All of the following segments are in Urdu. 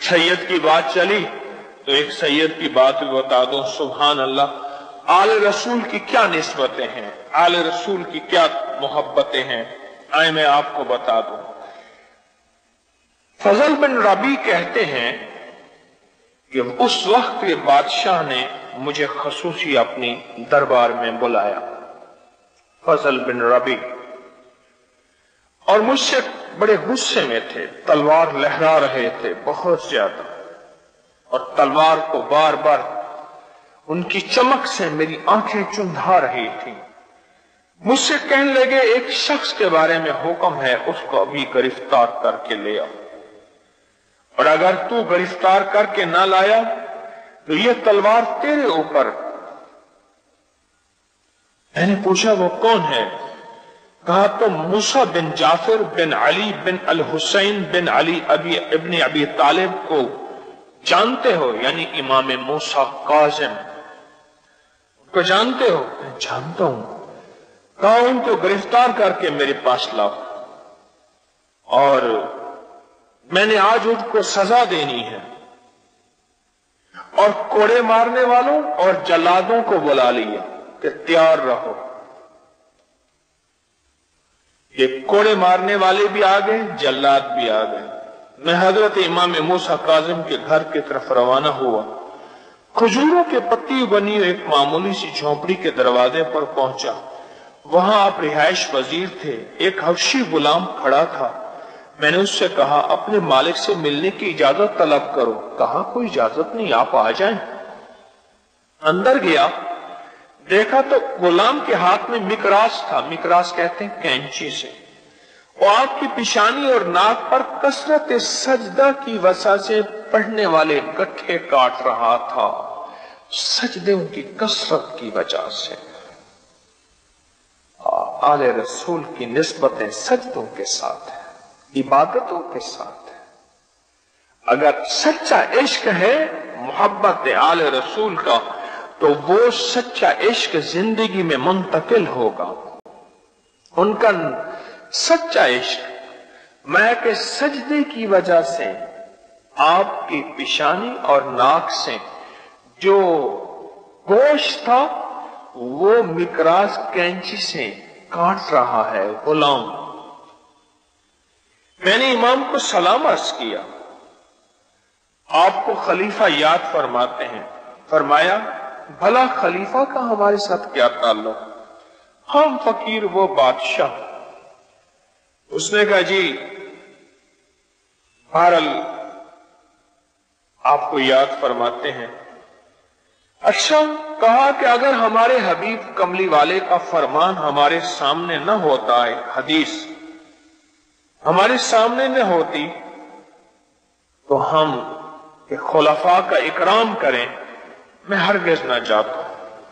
سید کی بات چلی تو ایک سید کی بات بھی بتا دوں. سبحان اللہ. آل رسول کی کیا نسبتیں ہیں، آل رسول کی کیا محبتیں ہیں، آئے میں آپ کو بتا دوں. فضل بن ربیع کہتے ہیں کہ اس وقت کے بادشاہ نے مجھے خصوصی اپنی دربار میں بلایا، فضل بن ربیع، اور مجھ سے بڑے غصے میں تھے، تلوار لہرا رہے تھے بہت زیادہ، اور تلوار کو بار بار ان کی چمک سے میری آنکھیں چندھا رہی تھیں. مجھ سے کہنے لگے ایک شخص کے بارے میں حکم ہے، اس کو ابھی گرفتار کر کے لے آؤ، اور اگر تو گرفتار کر کے نہ لایا تو یہ تلوار تیرے اوپر. میں نے پوچھا وہ کون ہے؟ کہا تو موسیٰ بن جعفر بن علی بن الحسین بن علی ابن ابی طالب کو جانتے ہو؟ یعنی امام موسیٰ کاظم کو جانتے ہو؟ میں جانتا ہوں. کہا ان کو گرفتار کر کے میرے پاس لاؤ، اور میں نے آج ان کو سزا دینی ہے، اور کوڑے مارنے والوں اور جلادوں کو بلا لیا کہ تیار رہو. یہ کوڑے مارنے والے بھی آ گئے، جلاد بھی آ گئے. میں حضرت امام موسیٰ کاظم کے گھر کی طرف روانہ ہوا. کھجوروں کے پتی بنی ایک معمولی سی جھونپڑی کے دروازے پر پہنچا. وہاں آپ رہائش پذیر تھے. ایک حبشی غلام کھڑا تھا. میں نے اس سے کہا اپنے مالک سے ملنے کی اجازت طلب کرو. کہا کوئی اجازت نہیں، آپ آ جائیں. اندر گیا، دیکھا تو غلام کے ہاتھ میں مکراس تھا. مکراس کہتے ہیں کینچی سے. وہ آپ کی پیشانی اور ناک پر کثرت سجدہ کی وجہ سے پڑھنے والے گٹھے کاٹ رہا تھا. سجدے ان کی کثرت کی وجہ سے. آل رسول کی نسبتیں سجدوں کے ساتھ ہیں، عبادتوں کے ساتھ ہیں. اگر سچا عشق ہے محبت آل رسول کا تو وہ سچا عشق زندگی میں منتقل ہوگا. ان کا سچا عشق محض سجدے کی وجہ سے آپ کی پیشانی اور ناک سے جو گوشت تھا وہ مکراس کینچی سے کاٹ رہا ہے غلام. میں نے امام کو سلام عرض کیا. آپ کو خلیفہ یاد فرماتے ہیں. فرمایا بھلا خلیفہ کا ہمارے ساتھ کیا تعلق؟ ہم فقیر وہ بادشاہ. اس نے کہا جی بہرحال آپ کو یاد فرماتے ہیں. اچھا. کہا کہ اگر ہمارے حبیب کملی والے کا فرمان ہمارے سامنے نہ ہوتا، ایک حدیث ہمارے سامنے نہ ہوتی تو ہم کہ خلفاء کا اکرام کریں، میں ہرگز نہ جاتا.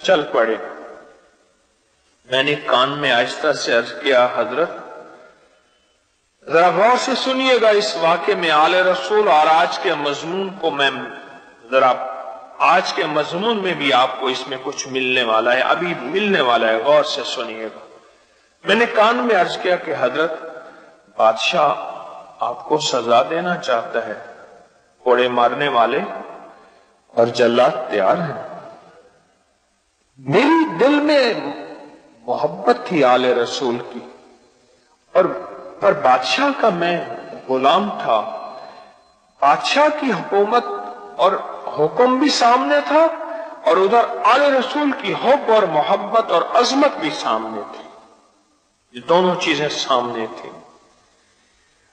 چل پڑے. میں نے کان میں آہستہ سے عرض کیا حضرت ذرا غور سے سنیے گا اس واقعے میں آل رسول اور آج کے مضمون کو. میں ذرا آج کے مضمون میں بھی آپ کو اس میں کچھ ملنے والا ہے، ابھی ملنے والا ہے، غور سے سنیے گا. میں نے کان میں عرض کیا کہ حضرت بادشاہ آپ کو سزا دینا چاہتا ہے، کوڑے مارنے والے اور جلاد تیار ہیں. میری دل میں محبت تھی آل رسول کی، اور بادشاہ کا میں غلام تھا. بادشاہ کی حکومت اور حکم بھی سامنے تھا، اور ادھر آل رسول کی حب اور محبت اور عظمت بھی سامنے تھی. یہ دونوں چیزیں سامنے تھی.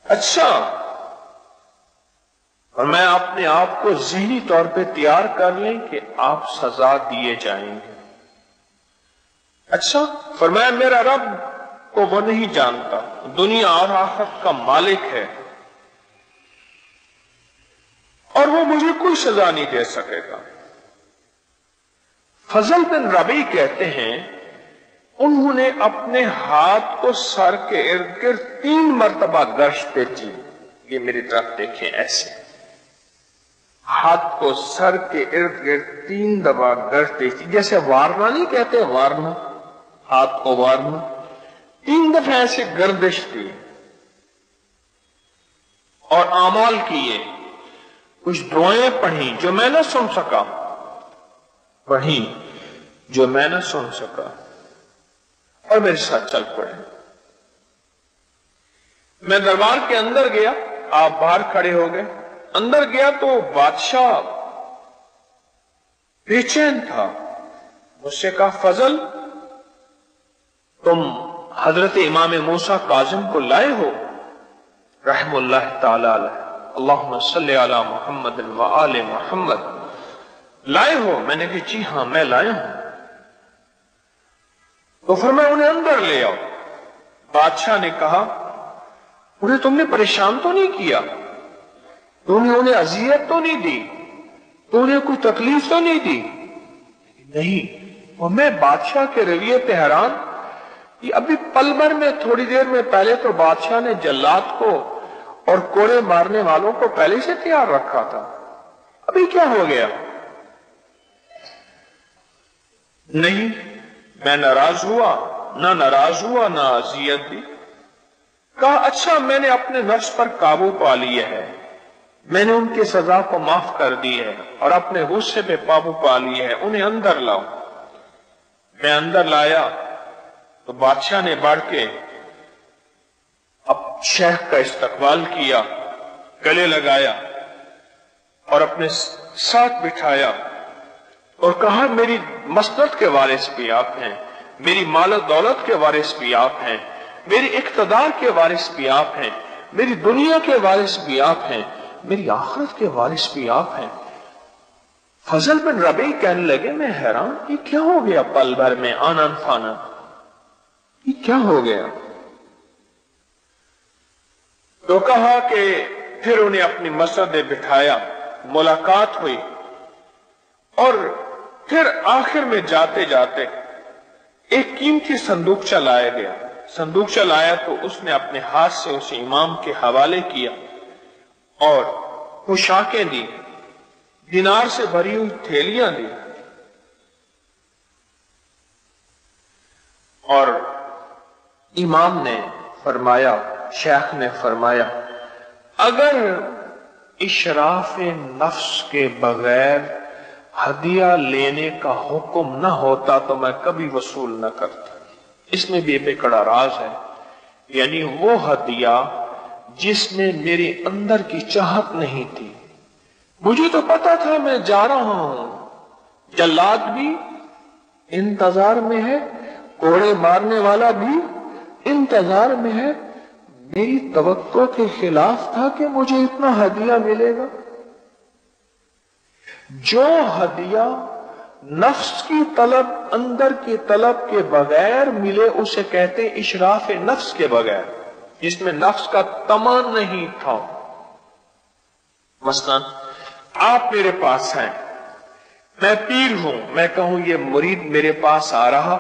اچھا. اور میں اپنے آپ کو ذہنی طور پہ تیار کر لیں کہ آپ سزا دیے جائیں گے. اچھا. فرمایا میرا رب کو وہ نہیں جانتا، دنیا اور آخرت کا مالک ہے، اور وہ مجھے کوئی سزا نہیں دے سکے گا. فضل بن ربیع کہتے ہیں انہوں نے اپنے ہاتھ کو سر کے ارد گرد 3 مرتبہ گشت کی. یہ میری طرف دیکھیں، ایسے ہاتھ کو سر کے ارد گرد 3 دفعہ گشت کی، جیسے وارنا نہیں کہتے، وارنا ہاتھ کو وارنا. 3 دفعہ ایسے گردش کی اور اعمال کیے. کچھ دعائیں پڑھی جو میں نہ سن سکا، پڑھی جو میں نہ سن سکا، اور میرے ساتھ چل پڑے۔ میں دربار کے اندر گیا، آپ باہر کھڑے ہو گئے، اندر گیا تو بادشاہ بے چین تھا۔ مجھ سے کہا فضل تم حضرت امام موسیٰ کاظم کو لائے ہو رحم اللہ تعالی علیہ، اللہم صلی علی محمد و آل محمد، لائے ہو؟ میں نے کہا جی ہاں میں لایا ہوں۔ تو فرمایا انہیں اندر لے آؤ۔ بادشاہ نے کہا انہیں تم نے پریشان تو نہیں کیا، تم نے انہیں اذیت تو نہیں دی، تو انہیں کوئی تکلیف تو نہیں دی؟ نہیں۔ اور میں بادشاہ کے رویے پہ حیران، یہ ابھی پل بھر میں تھوڑی دیر میں پہلے تو بادشاہ نے جلات کو اور کوڑے مارنے والوں کو پہلے سے تیار رکھا تھا، ابھی کیا ہو گیا؟ نہیں میں ناراض ہوا، نہ اذیت دی۔ کہا اچھا میں نے اپنے نفس پر قابو پا لیا ہے، میں نے ان کی سزا کو معاف کر دی ہے اور اپنے غصے پہ قابو پا لیا ہے، انہیں اندر لاؤ۔ میں اندر لایا تو بادشاہ نے بڑھ کے اب شیخ کا استقبال کیا، گلے لگایا اور اپنے ساتھ بٹھایا اور کہا میری مسند کے وارث بھی آپ ہیں، میری مال و دولت کے وارث بھی آپ ہیں، میری اقتدار کے وارث بھی آپ ہیں، میری دنیا کے وارث بھی آپ ہیں، میری آخرت کے وارث بھی آپ ہیں۔ فضل بن ربیع کہنے لگے میں حیران، یہ کیا ہو گیا پل بھر میں آنن فانن، یہ کیا ہو گیا؟ تو کہا کہ پھر انہیں اپنی مسند بٹھایا، ملاقات ہوئی، اور پھر آخر میں جاتے جاتے ایک قیمتی صندوقچہ لایا گیا۔ صندوقچہ لایا تو اس نے اپنے ہاتھ سے اسے امام کے حوالے کیا اور پوشاکیں دی، دینار سے بھری ہوئی تھیلیاں دی، اور امام نے فرمایا، شیخ نے فرمایا اگر اشراف نفس کے بغیر ہدیہ لینے کا حکم نہ ہوتا تو میں کبھی وصول نہ کرتا۔ اس میں بھی ایک بڑا راز ہے، یعنی وہ ہدیہ جس میں میرے اندر کی چاہت نہیں تھی، مجھے تو پتا تھا میں جا رہا ہوں، جلاد بھی انتظار میں ہے، کوڑے مارنے والا بھی انتظار میں ہے، میری توقع کے خلاف تھا کہ مجھے اتنا ہدیہ ملے گا۔ جو ہدیہ نفس کی طلب، اندر کی طلب کے بغیر ملے اسے کہتے ہیں اشراف نفس کے بغیر، جس میں نفس کا طمع نہیں تھا۔ مثلا آپ میرے پاس ہیں، میں پیر ہوں، میں کہوں یہ مرید میرے پاس آ رہا،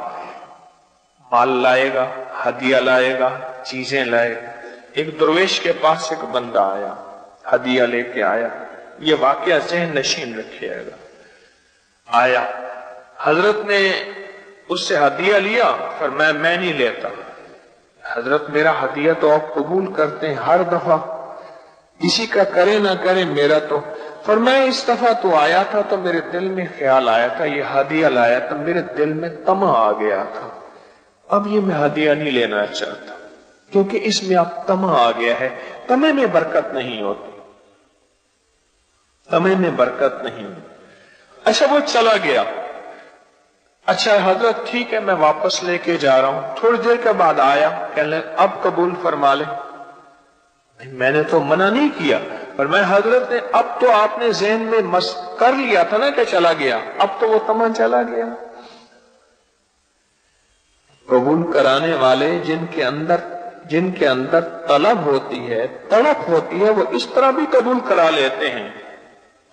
مال لائے گا، ہدیہ لائے گا، چیزیں لائے گا۔ ایک درویش کے پاس ایک بندہ آیا، ہدیہ لے کے آیا، یہ واقعہ ذہن نشین رکھیے گا۔ آیا، حضرت نے اس سے ہدیہ لیا، فرمایا میں نہیں لیتا۔ حضرت میرا ہدیہ تو آپ قبول کرتے ہیں ہر دفعہ، کسی کا کرے نہ کرے میرا تو۔ فرمایا اس دفعہ تو آیا تھا تو میرے دل میں خیال آیا تھا، یہ ہدیہ لایا تو میرے دل میں طمع آ گیا تھا، اب یہ میں ہدیہ نہیں لینا چاہتا، کیونکہ اس میں اب طمع آ گیا ہے۔ طمع میں برکت نہیں ہوتی، طمع میں برکت نہیں ہوتی۔ اچھا وہ چلا گیا، اچھا حضرت ٹھیک ہے میں واپس لے کے جا رہا ہوں۔ تھوڑی دیر کے بعد آیا، کہنے لگا اب قبول فرما لے۔ میں نے تو منع نہیں کیا، پر میں حضرت نے اب تو آپ نے ذہن میں کر لیا تھا نا کہ چلا گیا، اب تو وہ طمع چلا گیا۔ قبول کرانے والے جن کے اندر طلب ہوتی ہے، تڑپ ہوتی ہے، وہ اس طرح بھی قبول کرا لیتے ہیں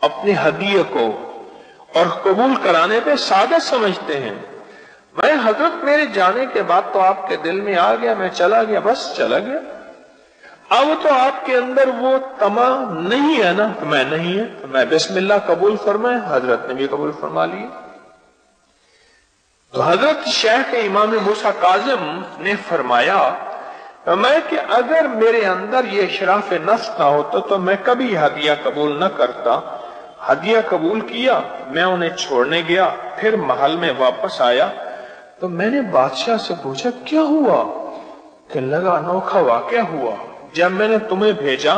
اپنی ہدیے کو، اور قبول کرانے پہ سعادت سمجھتے ہیں۔ میں حضرت میرے جانے کے بعد تو آپ کے دل میں آ گیا، میں چلا گیا، بس چلا گیا، اب تو آپ کے اندر وہ طمع نہیں ہے نا، تو میں نہیں ہے، تو میں بسم اللہ قبول فرمائے، حضرت نے بھی قبول فرما لی۔ تو حضرت شیخ امام موسیٰ کاظم نے فرمایا میں کہ اگر میرے اندر یہ اشراف نفس نہ ہوتا تو میں کبھی ہدیہ قبول نہ کرتا. ہدیہ قبول کیا، میں انہیں چھوڑنے گیا، پھر محل میں واپس آیا تو میں نے بادشاہ سے پوچھا کیا ہوا؟ کہ لگا انوکھا واقعہ ہوا. جب میں نے تمہیں بھیجا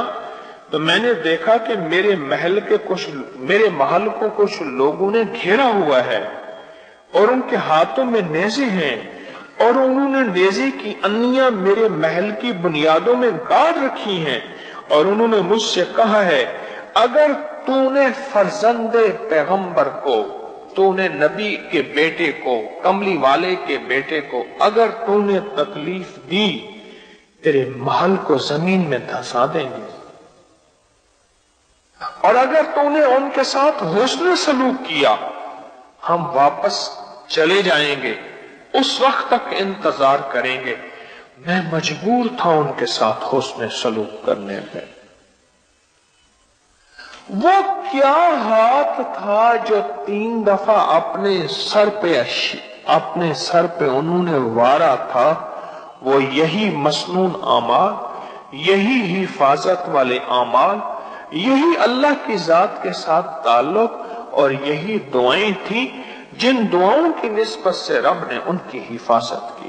تو میں نے دیکھا کہ میرے محل کو کچھ لوگوں نے گھیرا ہوا ہے اور ان کے ہاتھوں میں نیزے ہیں، اور انہوں نے نیزے کی انیاں میرے محل کی بنیادوں میں گاڑ رکھی ہیں، اور انہوں نے مجھ سے کہا ہے اگر تو نے فرزند پیغمبر کو، تو نے نبی کے بیٹے کو، کملی والے کے بیٹے کو اگر تو نے تکلیف دی تیرے محل کو زمین میں دھسا دیں گے، اور اگر تو نے ان کے ساتھ حسن سلوک کیا ہم واپس چلے جائیں گے، اس وقت تک انتظار کریں گے. میں مجبور تھا ان کے ساتھ حسن سلوک کرنے میں. وہ کیا ہاتھ تھا جو 3 دفعہ اپنے سر پہ انہوں نے وارا تھا؟ وہ یہی مسنون اعمال، یہی حفاظت والے اعمال، یہی اللہ کی ذات کے ساتھ تعلق، اور یہی دعائیں تھیں جن دعاؤں کی نسبت سے رب نے ان کی حفاظت کی.